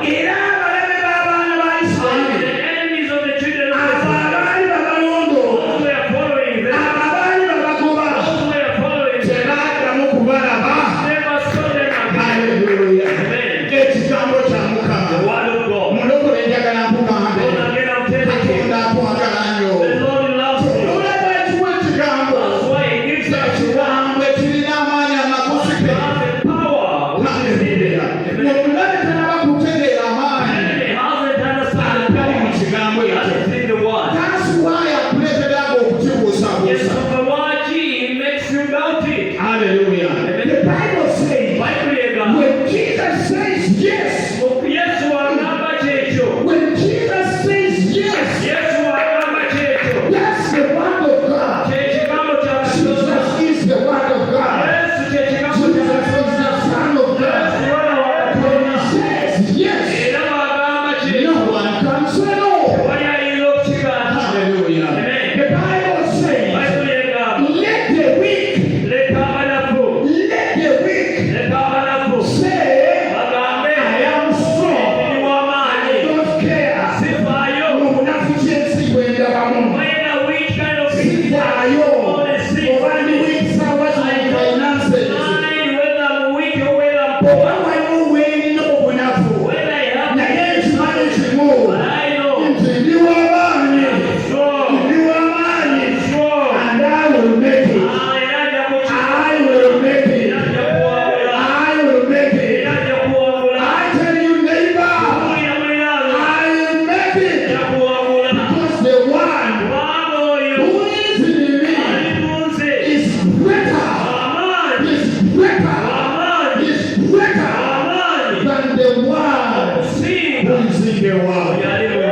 era abalabe b'abaana ba Isirayiri the enemies of the children of Israel, abaali babalondo those who are following them, abaali babagoba those who are following them, tebaaddamu kubalaba. never saw them again. Haleluya. Amen. Ekigambo kya The Mukama word of God. mulokole njagala nkugambe Born again, I'm telling you, Katonda akwagala nnyo. the Lord loves you. Olaba ekiwa ekigambo That's why He gives us the word. ekigambo ekirina amaanyi amakusike. Has the power which is needed. Amen. Omulabe tanaba kutegeera amaanyi Enemy hasn't understood the agali mu power kigambo that ekyo. is in the word. That's why akuleeteraga Yes, okukibuusabuusa. from the word He makes you doubt it. Haleluya. The Bible says Bible yega. when Jesus says yes, Yesu agamba kyekyo. when Jesus says yes, Yesu agamba kyekyo. that's the word of God. Kyekigambo kya Katonda. Jesus is the word of God. Yesu kyekigambo Jesus kya is the Son of God. Yesu mwana wa When Katonda. he says yes, Era bw'agamba kyekyo. no one can say no. Wali ayinza okukigaana. Hallelujah. Amen. The Bible says, Bible yegamba. let the weak, Leka abanafu. let the weak Leka abanafu. say, Bagambe. I am strong. Ndi w'amaanyi. I don't care. Sifaayo. Omunafu kyensi gwendabamu. When a weak kind of people Sifaayo. only see Oba ndi weak saawa zino finances. mind, whether I'm weak or whether I'm Oba poor, waliwo weerina obunafu. whether I have Naye ekimanyi kimu. but I know Nti ndi w'amaanyi. strong, Ndi w'amaanyi. strong. And I will make it. Era kuki, I will make it. era kuwabula, I will make it. era kuwabula. I tell you, neighbor, Mulira muliraano, I will make it. era kuwabula. Because the one Kubanga oyo who is in me alitunze is greater, amaanyi, is greater, amaanyi, is greater amaanyi than the one okusinga who is in the world. yali mu